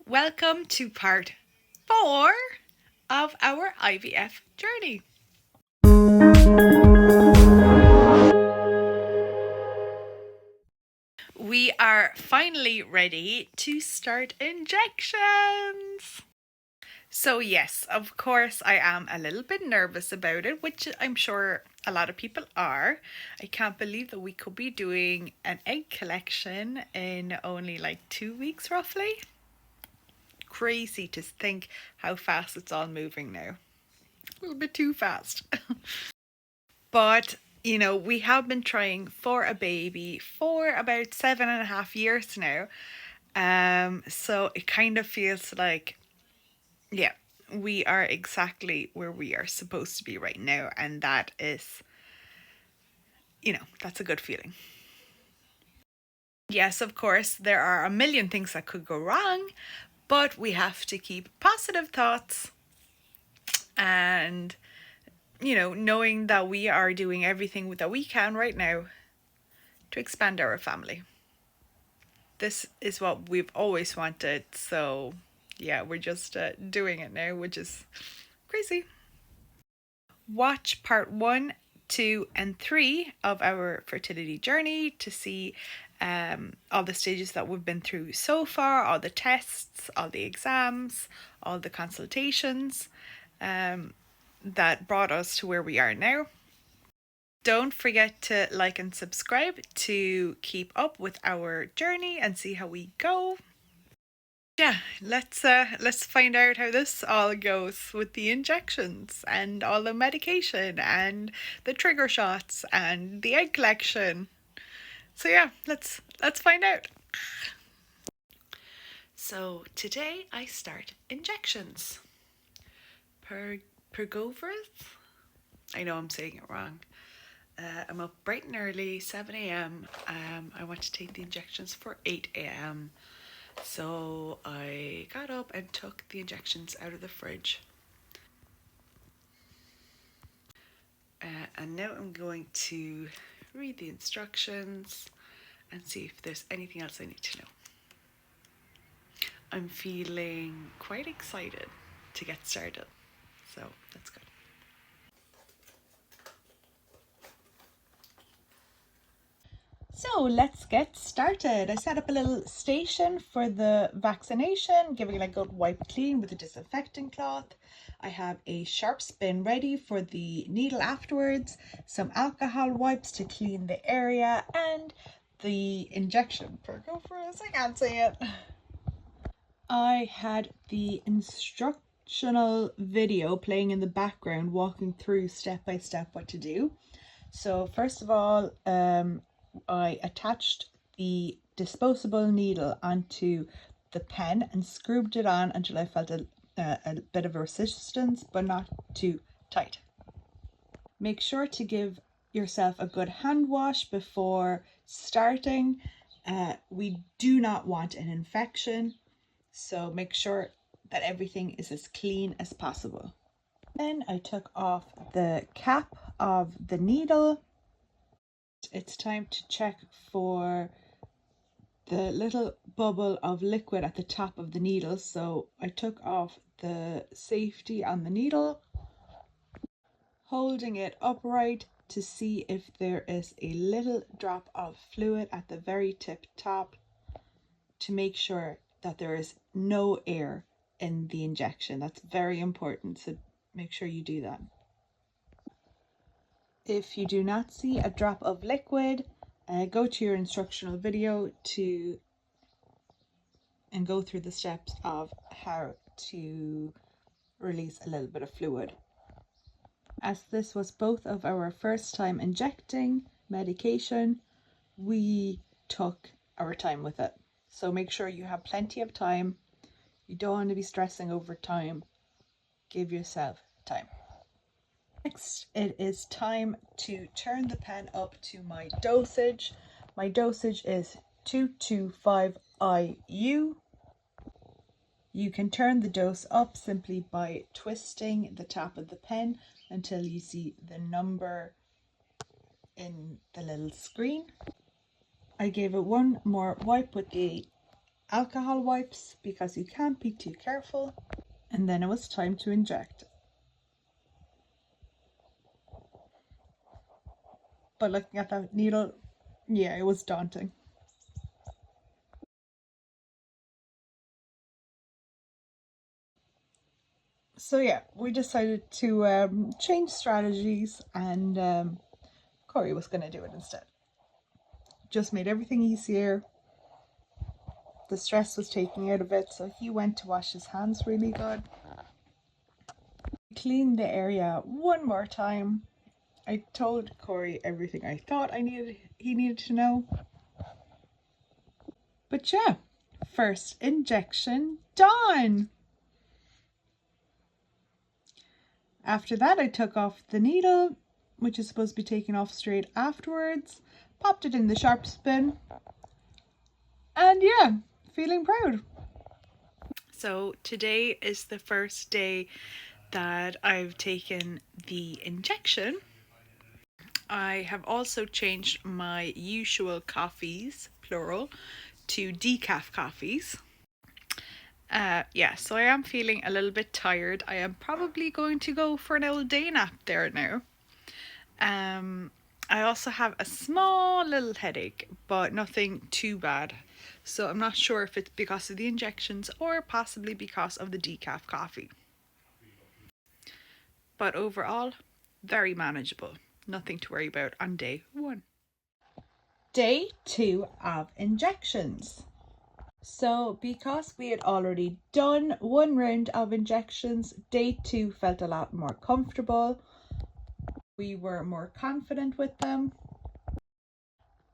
Welcome to part 4 of our IVF journey. We are finally ready to start injections. So yes, of course I am a little bit nervous about it, which I'm sure a lot of people are. I can't believe that we could be doing an egg collection in only like 2 weeks roughly. Crazy to think how fast it's all moving now. A little bit too fast. But we have been trying for a baby for about 7.5 years now. So it kind of feels like, yeah, we are exactly where we are supposed to be right now. And that is, that's a good feeling. Yes, of course, there are a million things that could go wrong, but we have to keep positive thoughts and, knowing that we are doing everything that we can right now to expand our family. This is what we've always wanted, so yeah, we're just doing it now, which is crazy. Watch part 1, 2, and 3 of our fertility journey to see all the stages that we've been through so far, all the tests, all the exams, all the consultations that brought us to where we are now. Don't forget to like and subscribe to keep up with our journey and see how we go. Yeah, let's find out how this all goes with the injections and all the medication and the trigger shots and the egg collection. So yeah, let's find out. So today I start injections. Pergovrith? I know I'm saying it wrong. I'm up bright and early, 7 a.m. I want to take the injections for 8 a.m. So I got up and took the injections out of the fridge. And now I'm going to read the instructions and see if there's anything else I need to know. I'm feeling quite excited to get started, so that's good. So let's get started. I set up a little station for the vaccination, giving it a good wipe clean with a disinfectant cloth. I have a sharp spin ready for the needle afterwards, some alcohol wipes to clean the area, and the injection pergovrith. I can't say it. I had the instructional video playing in the background, walking through step by step what to do. So first of all, I attached the disposable needle onto the pen and screwed it on until I felt a bit of a resistance, but not too tight. Make sure to give yourself a good hand wash before starting. We do not want an infection, so make sure that everything is as clean as possible. Then I took off the cap of the needle. It's time to check for the little bubble of liquid at the top of the needle. So I took off the safety on the needle, holding it upright to see if there is a little drop of fluid at the very tip top to make sure that there is no air in the injection. That's very important, so make sure you do that. If you do not see a drop of liquid, go to your instructional video and go through the steps of how to release a little bit of fluid. As this was both of our first time injecting medication, we took our time with it. So make sure you have plenty of time. You don't want to be stressing over time. Give yourself time. Next, it is time to turn the pen up to my dosage. My dosage is 225 IU. You can turn the dose up simply by twisting the top of the pen until you see the number in the little screen. I gave it one more wipe with the alcohol wipes because you can't be too careful. And then it was time to inject. But looking at that needle, yeah, it was daunting. So yeah, we decided to change strategies, and Corey was going to do it instead. Just made everything easier. The stress was taken out of it, so he went to wash his hands really good. Cleaned the area one more time. I told Corey everything I thought he needed to know. But yeah, first injection done. After that, I took off the needle, which is supposed to be taken off straight afterwards, popped it in the sharps bin, and yeah, feeling proud. So today is the first day that I've taken the injection. I have also changed my usual coffees, plural, to decaf coffees. Yeah, so I am feeling a little bit tired. I am probably going to go for an old day nap there now. I also have a small little headache, but nothing too bad. So I'm not sure if it's because of the injections or possibly because of the decaf coffee. But overall, very manageable. Nothing to worry about on day 1. Day 2 of injections. So because we had already done 1 round of injections, day 2 felt a lot more comfortable. We were more confident with them.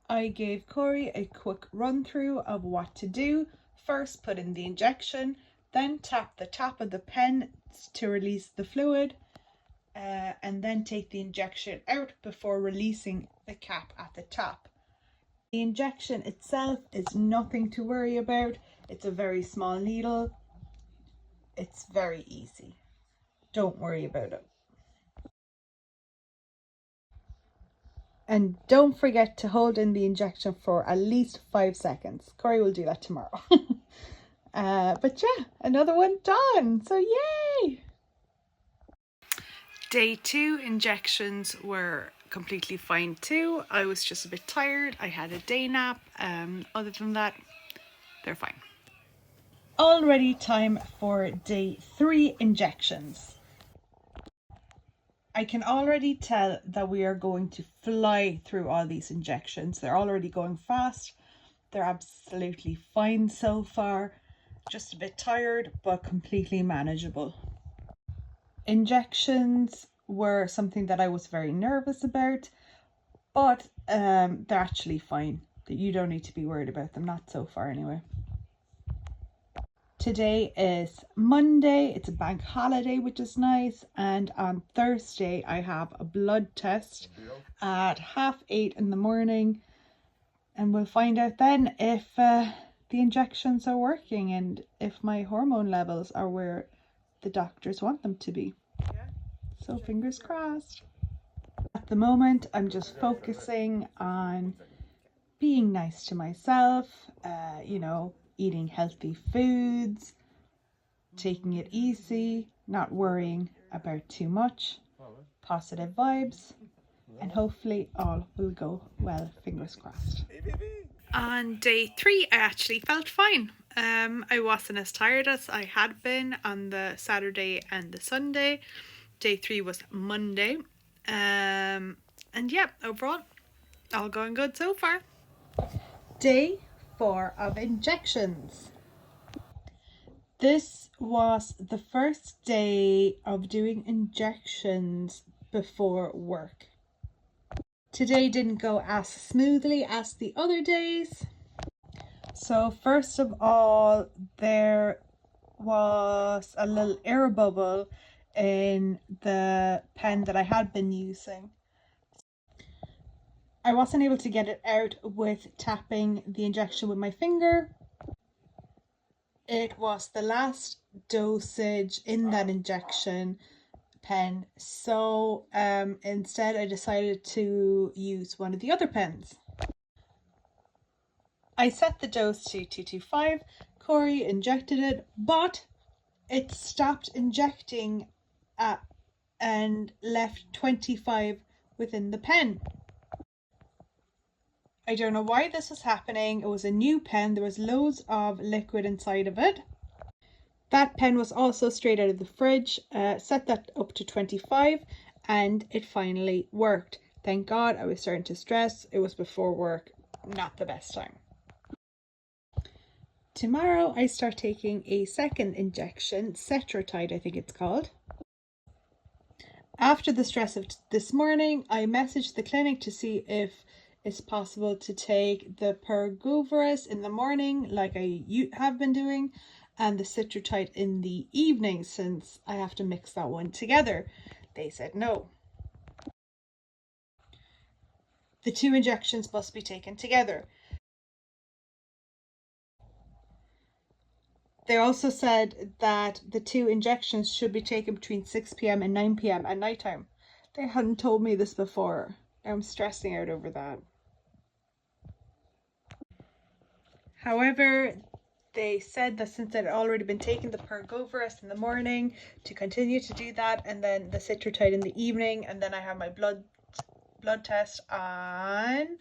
I gave Corey a quick run through of what to do. First put in the injection, then tap the top of the pen to release the fluid, and then take the injection out before releasing the cap at the top. The injection itself is nothing to worry about. It's a very small needle. It's very easy. Don't worry about it. And don't forget to hold in the injection for at least 5 seconds. Corey will do that tomorrow. But yeah, another one done. So yay! Day 2 injections were completely fine too. I was just a bit tired. I had a day nap. Other than that, they're fine. Already time for day 3 injections. I can already tell that we are going to fly through all these injections. They're already going fast. They're absolutely fine so far. Just a bit tired, but completely manageable. Injections were something that I was very nervous about, but they're actually fine. You don't need to be worried about them, not so far anyway. Today is Monday, it's a bank holiday, which is nice, and on Thursday I have a blood test at 8:30 in the morning, and we'll find out then if the injections are working and if my hormone levels are where the doctors want them to be. So fingers crossed. At the moment, I'm just focusing on being nice to myself, eating healthy foods, taking it easy, not worrying about too much, positive vibes, and hopefully all will go well, fingers crossed. On day 3, I actually felt fine. I wasn't as tired as I had been on the Saturday and the Sunday. Day 3 was Monday. And yeah, overall, all going good so far. Day 4 of injections. This was the first day of doing injections before work. Today didn't go as smoothly as the other days. So first of all, there was a little air bubble in the pen that I had been using. I wasn't able to get it out with tapping the injection with my finger. It was the last dosage in that injection pen, so instead I decided to use one of the other pens. I set the dose to 225. Corey injected it, but it stopped injecting and left 25 within the pen. I don't know why this was happening. It was a new pen. There was loads of liquid inside of it. That pen was also straight out of the fridge. Set that up to 25 and it finally worked. Thank God. I was starting to stress. It was before work. Not the best time. Tomorrow I start taking a second injection, Cetrotide I think it's called. After the stress of this morning, I messaged the clinic to see if it's possible to take the Pergoveris in the morning like I have been doing, and the Cetrotide in the evening, since I have to mix that one together. They said no. The two injections must be taken together. They also said that the two injections should be taken between 6 p.m. and 9 p.m. at night time. They hadn't told me this before. I'm stressing out over that. However, they said that since I'd already been taking the Pergoveris in the morning, to continue to do that, and then the Cetrotide in the evening, and then I have my blood test on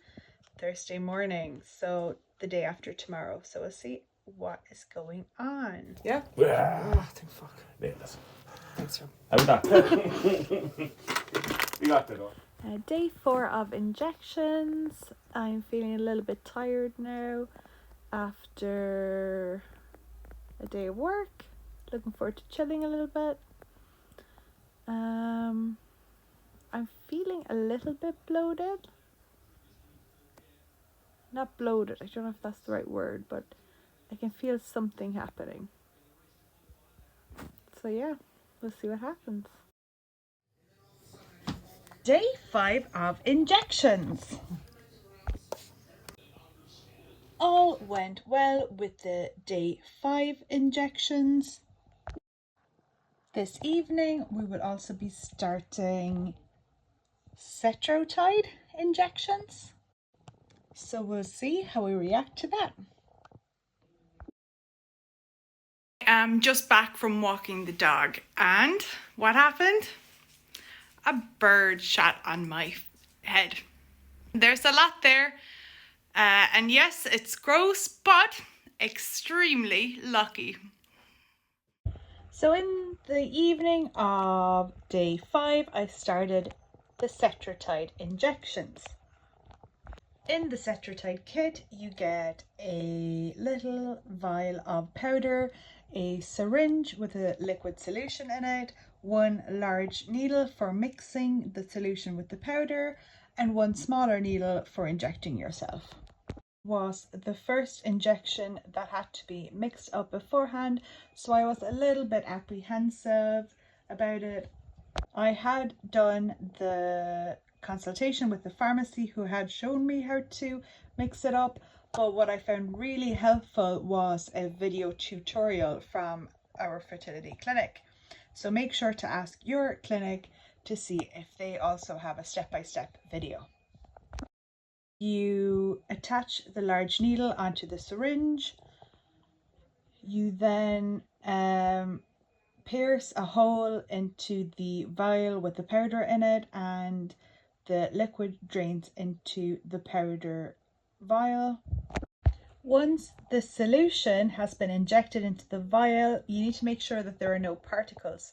Thursday morning, so the day after tomorrow. So we'll see what is going on. Yeah? Ah, thank fuck. Thanks, Sir. How was that? You got it all. Day 4 of injections. I'm feeling a little bit tired now after a day of work. Looking forward to chilling a little bit. I'm feeling a little bit bloated. Not bloated, I don't know if that's the right word, but I can feel something happening. So yeah, we'll see what happens. Day 5 of injections. All went well with the day 5 injections. This evening we will also be starting Cetrotide injections. So we'll see how we react to that. I'm just back from walking the dog, and what happened? A bird shot on my head. There's a lot there, and yes, it's gross, but extremely lucky. So in the evening of day 5, I started the Cetrotide injections. In the Cetrotide kit, you get a little vial of powder, a syringe with a liquid solution in it, one large needle for mixing the solution with the powder, and one smaller needle for injecting yourself. Was the first injection that had to be mixed up beforehand, so I was a little bit apprehensive about it. I had done the consultation with the pharmacy who had shown me how to mix it up, but what I found really helpful was a video tutorial from our fertility clinic. So make sure to ask your clinic to see if they also have a step-by-step video. You attach the large needle onto the syringe. You then pierce a hole into the vial with the powder in it, and the liquid drains into the powder vial. Once the solution has been injected into the vial, you need to make sure that there are no particles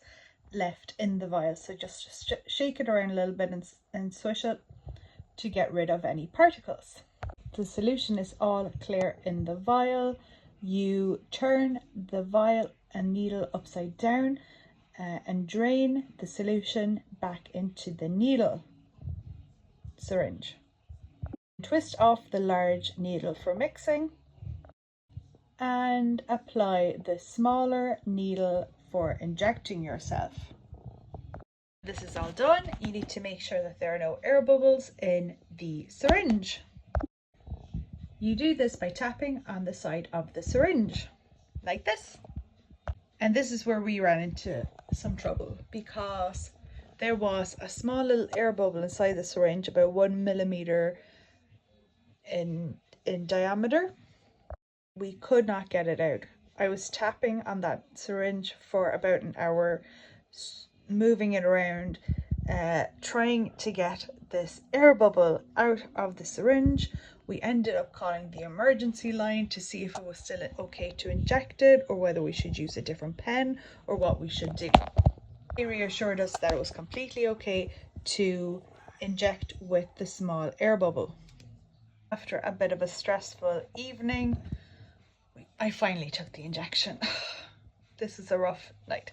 left in the vial. So just shake it around a little bit and swish it to get rid of any particles. The solution is all clear in the vial. You turn the vial and needle upside down and drain the solution back into the needle syringe. Twist off the large needle for mixing and apply the smaller needle for injecting yourself. This is all done. You need to make sure that there are no air bubbles in the syringe. You do this by tapping on the side of the syringe, like this. And this is where we ran into some trouble, because there was a small little air bubble inside the syringe, about 1 millimeter in diameter. We could not get it out. I was tapping on that syringe for about an hour, moving it around, trying to get this air bubble out of the syringe. We ended up calling the emergency line to see if it was still okay to inject it, or whether we should use a different pen, or what we should do. They reassured us that it was completely okay to inject with the small air bubble. After a bit of a stressful evening, I finally took the injection. This is a rough night.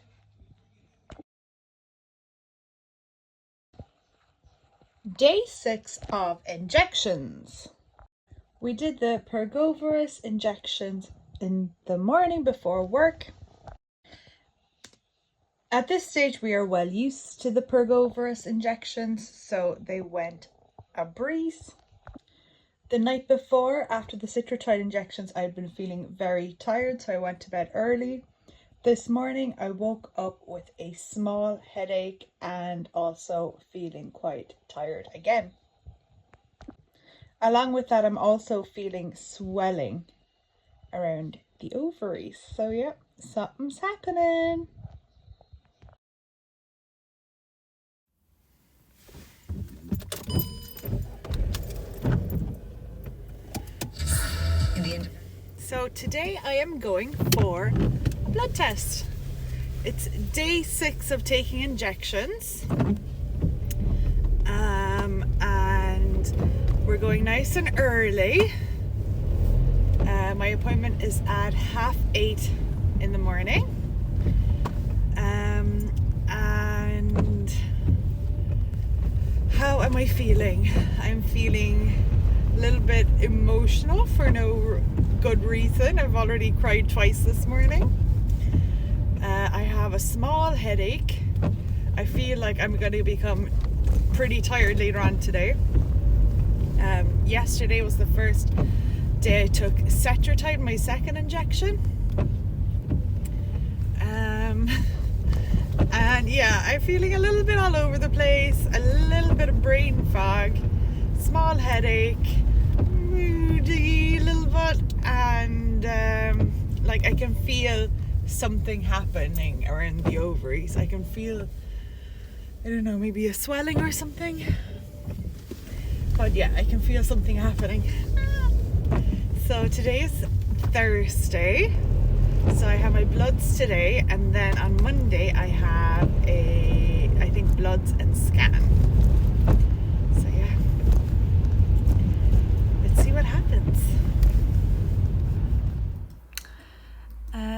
Day 6 of injections. We did the Pergovirus injections in the morning before work. At this stage, we are well used to the Pergovirus injections, so they went a breeze. The night before, after the Citrotide injections, I'd been feeling very tired, so I went to bed early. This morning, I woke up with a small headache and also feeling quite tired again. Along with that, I'm also feeling swelling around the ovaries. So yeah, something's happening. So today I am going for a blood test. It's day 6 of taking injections. And we're going nice and early. My appointment is at 8:30 in the morning. And how am I feeling? I'm feeling a little bit emotional for no good reason. I've already cried twice this morning. I have a small headache. I feel like I'm going to become pretty tired later on today. Yesterday was the first day I took Citrotide, my second injection. And yeah, I'm feeling a little bit all over the place, a little bit of brain fog, small headache, moody a little bit, and like I can feel something happening around the ovaries. I can feel, I don't know, maybe a swelling or something. But yeah, I can feel something happening. So today is Thursday. So I have my bloods today, and then on Monday I have I think bloods and scan. So yeah, let's see what happens.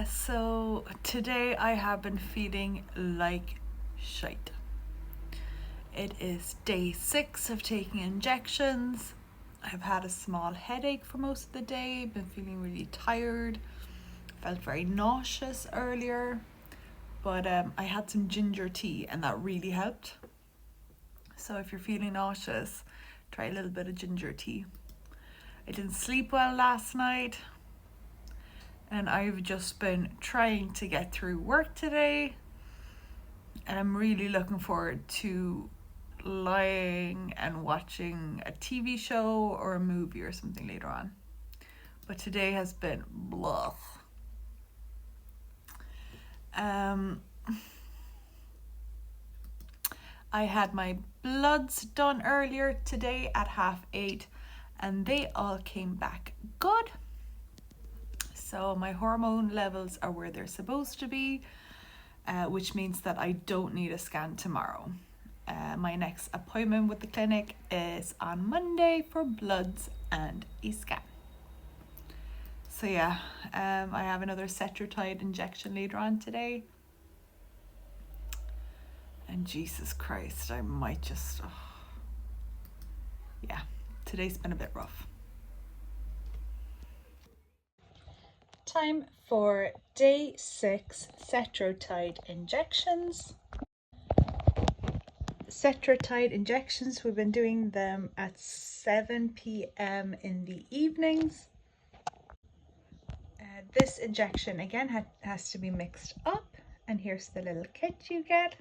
So today I have been feeling like shite. It is day 6 of taking injections. I've had a small headache for most of the day, been feeling really tired. Felt very nauseous earlier, but I had some ginger tea and that really helped. So if you're feeling nauseous, try a little bit of ginger tea. I didn't sleep well last night, and I've just been trying to get through work today, and I'm really looking forward to lying and watching a TV show or a movie or something later on. But today has been blah. I had my bloods done earlier today at 8:30, and they all came back good. So my hormone levels are where they're supposed to be, which means that I don't need a scan tomorrow. My next appointment with the clinic is on Monday for bloods and a scan. So yeah, I have another Citrotide injection later on today. And Jesus Christ, I might just, yeah, today's been a bit rough. Time for day 6 Citrotide injections. Citrotide injections, we've been doing them at 7 p.m. in the evenings. This injection again has to be mixed up, and here's the little kit you get.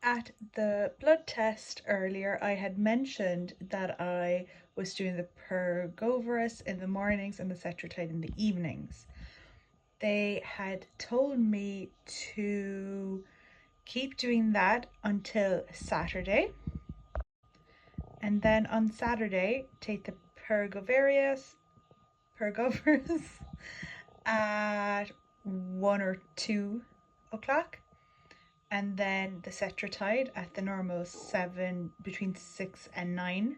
At the blood test earlier, I had mentioned that I was doing the Pergoveris in the mornings and the Cetrotide in the evenings. They had told me to keep doing that until Saturday, and then on Saturday take the Pergoveris at 1 or 2 o'clock, and then the Cetrotide at the normal 7, between 6 and 9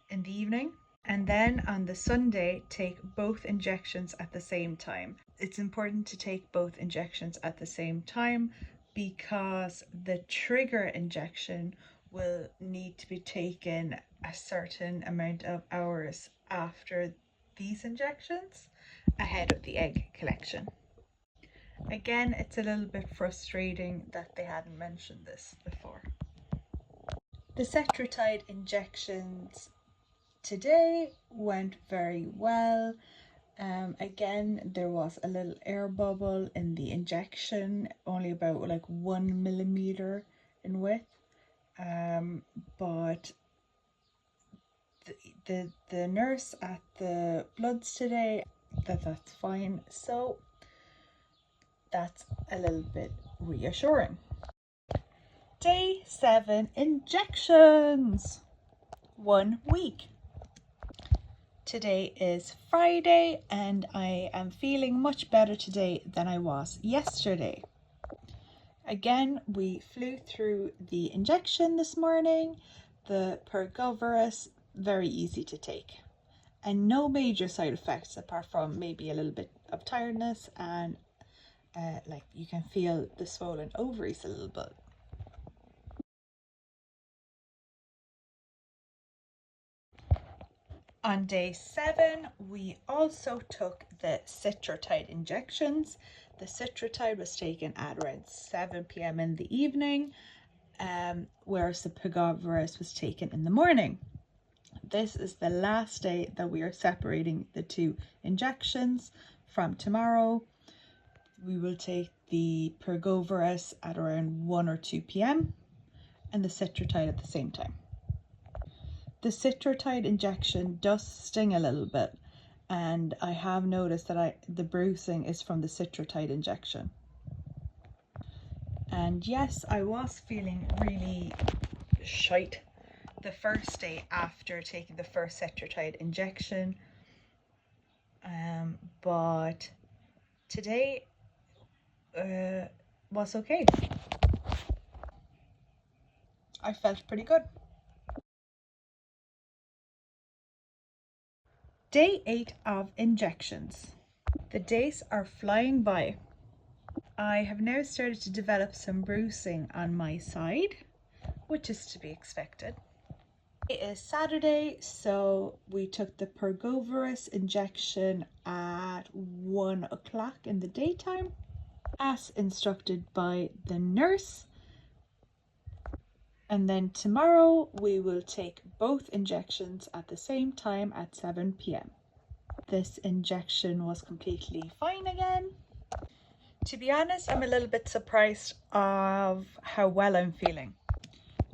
in the evening. And then on the Sunday, take both injections at the same time. It's important to take both injections at the same time because the trigger injection will need to be taken a certain amount of hours after these injections ahead of the egg collection. Again, it's a little bit frustrating that they hadn't mentioned this before. The Cetrotide injections today went very well. Again, there was a little air bubble in the injection, only about like 1 millimeter in width. But the nurse at the bloods today that's fine, so that's a little bit reassuring. Day 7 injections, 1 week. Today is Friday and I am feeling much better today than I was yesterday. Again, we flew through the injection this morning. The Pergoveris, very easy to take, and no major side effects apart from maybe a little bit of tiredness and like you can feel the swollen ovaries a little bit. On day 7, we also took the Cetrotide injections. The Cetrotide was taken at around 7 p.m. in the evening, whereas the Pergoveris was taken in the morning. This is the last day that we are separating the 2 injections. From tomorrow, we will take the Pergoveris at around 1 or 2 p.m. and the Cetrotide at the same time. The Cetrotide injection does sting a little bit, and I have noticed that the bruising is from the Cetrotide injection. And yes, I was feeling really shite the first day after taking the first Cetrotide injection, but today was okay. I felt pretty good. Day 8 of injections. The days are flying by. I have now started to develop some bruising on my side, which is to be expected. It is Saturday, so we took the Pergoveris injection at 1 o'clock in the daytime, as instructed by the nurse. And then tomorrow we will take both injections at the same time at 7 p.m. This injection was completely fine again. To be honest, I'm a little bit surprised of how well I'm feeling.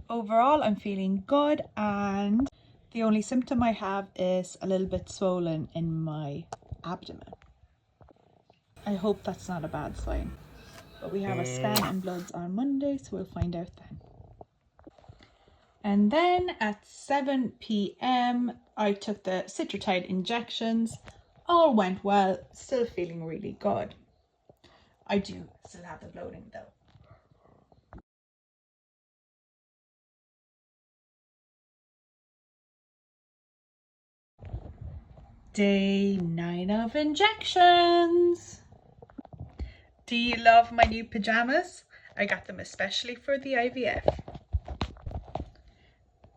Overall, I'm feeling good, and the only symptom I have is a little bit swollen in my abdomen. I hope that's not a bad sign, but we have a scan and bloods on Monday, so we'll find out then. And then at 7 p.m. I took the Cetrotide injections. All went well, still feeling really good. I do still have the bloating though. Day 9 of injections. Do you love my new pajamas? I got them especially for the IVF.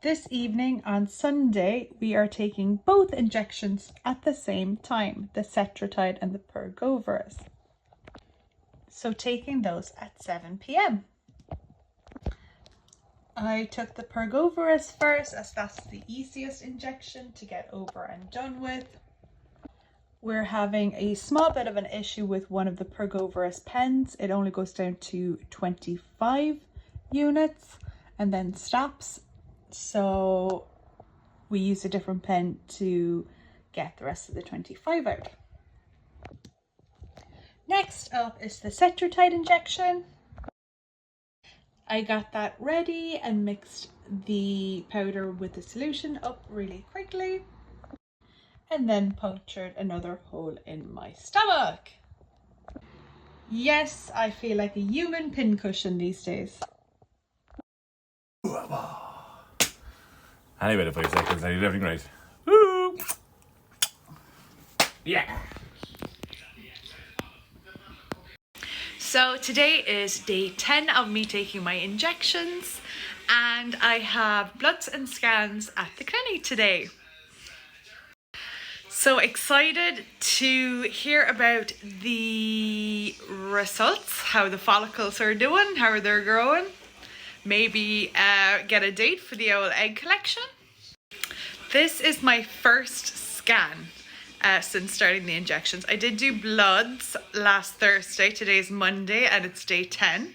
This evening on Sunday, we are taking both injections at the same time, the Cetrotide and the Pergoveris. So taking those at 7 p.m. I took the Pergoveris first, as that's the easiest injection to get over and done with. We're having a small bit of an issue with one of the Pergoveris pens. It only goes down to 25 units and then stops. So we use a different pen to get the rest of the 25 out. Next up is the Fertility injection. I got that ready and mixed the powder with the solution up really quickly, and then punctured another hole in my stomach. Yes, I feel like a human pincushion these days. Anyway, the 5 seconds, I did everything right. Woo! Yeah! So today is day 10 of me taking my injections, and I have bloods and scans at the clinic today. So excited to hear about the results, how the follicles are doing, how they're growing. Maybe get a date for the old egg collection. This is my first scan since starting the injections. I did do bloods last Thursday. Today's Monday and it's day 10.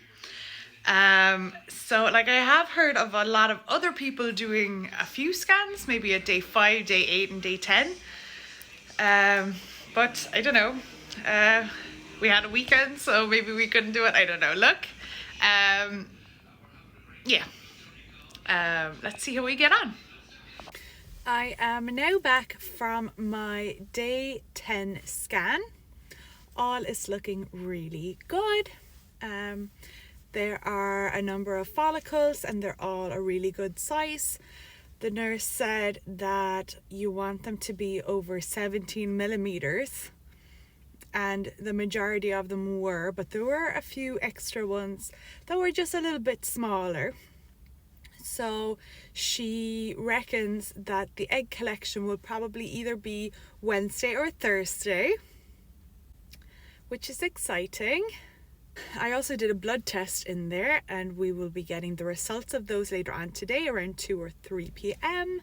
So like I have heard of a lot of other people doing a few scans, maybe at day 5, day 8 and day 10. But I don't know. We had a weekend, so maybe we couldn't do it. I don't know. Look. Yeah. Let's see how we get on. I am now back from my day 10 scan. All is looking really good. There are a number of follicles and they're all a really good size. The nurse said that you want them to be over 17 millimeters, and the majority of them were, but there were a few extra ones that were just a little bit smaller. So she reckons that the egg collection will probably either be Wednesday or Thursday, which is exciting. I also did a blood test in there, and we will be getting the results of those later on today around 2 or 3 p.m.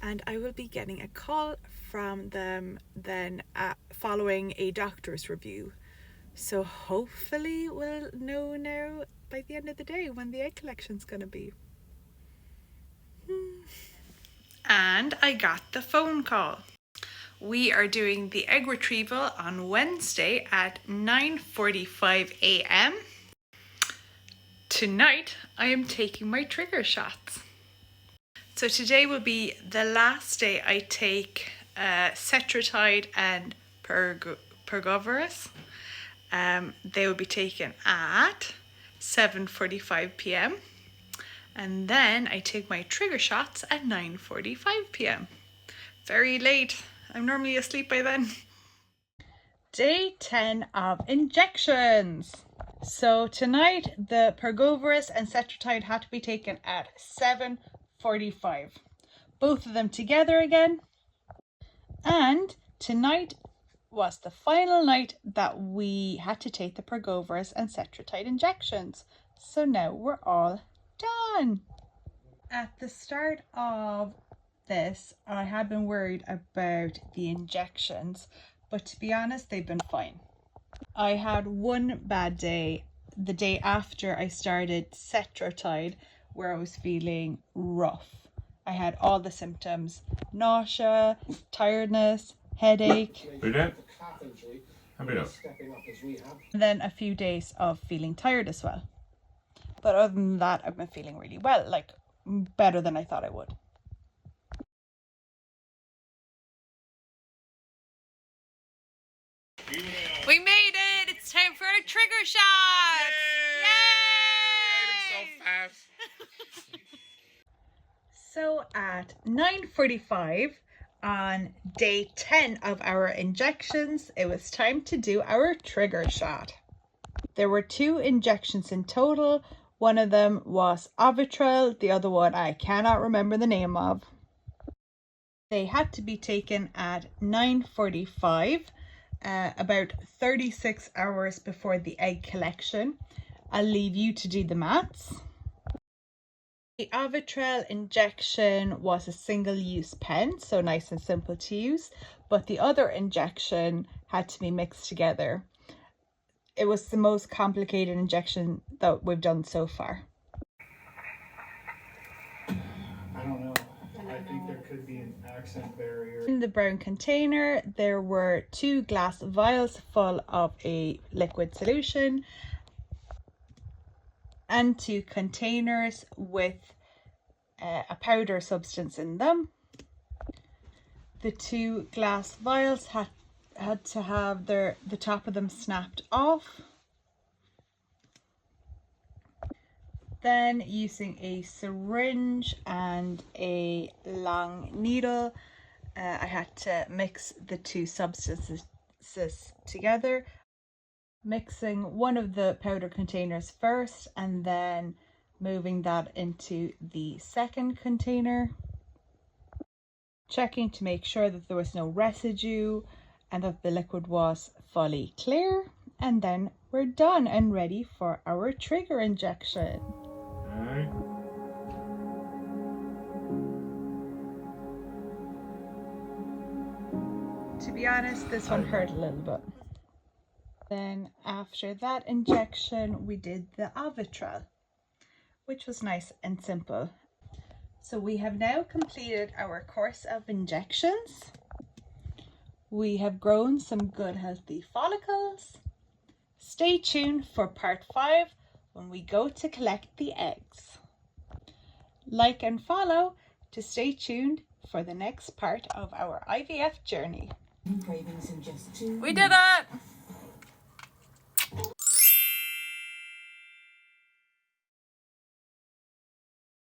And I will be getting a call from them then following a doctor's review. So hopefully we'll know now by the end of the day when the egg collection's going to be. And I got the phone call. We are doing the egg retrieval on Wednesday at 9:45 a.m. Tonight I am taking my trigger shots. So today will be the last day I take Fertility and Pergoveris. They will be taken at 7:45 p.m. and then I take my trigger shots at 9:45 p.m. Very late. I'm normally asleep by then. Day 10 of injections. So tonight the Pergoveris and Fertility had to be taken at 7:45. Both of them together again. And tonight was the final night that we had to take the Pergoveris and Fertility injections. So now we're all done. At the start of this, I had been worried about the injections, but to be honest, they've been fine. I had one bad day, the day after I started Fertility, where I was feeling rough. I had all the symptoms: nausea, tiredness, headache, and then a few days of feeling tired as well. But other than that, I've been feeling really well, like better than I thought I would. We made it! It's time for our trigger shot! Yay! So fast. So at 9:45 on day 10 of our injections, it was time to do our trigger shot. There were 2 injections in total. One of them was Retrieval, the other one I cannot remember the name of. They had to be taken at 9:45, about 36 hours before the egg collection. I'll leave you to do the maths. The Retrieval injection was a single-use pen, so nice and simple to use, but the other injection had to be mixed together. It was the most complicated injection that we've done so far. could be an accent barrier. In the brown container, there were 2 glass vials full of a liquid solution and 2 containers with a powder substance in them. The 2 glass vials had to have the top of them snapped off. Then, using a syringe and a long needle, I had to mix the 2 substances together, mixing one of the powder containers first and then moving that into the second container, checking to make sure that there was no residue and that the liquid was fully clear, and then we're done and ready for our trigger injection. Alright. To be honest, this one hurt a little bit. Then after that injection, we did the Retrieval, which was nice and simple. So we have now completed our course of injections. We have grown some good healthy follicles. Stay tuned for part 5 when we go to collect the eggs. Like and follow to stay tuned for the next part of our IVF journey. We did it!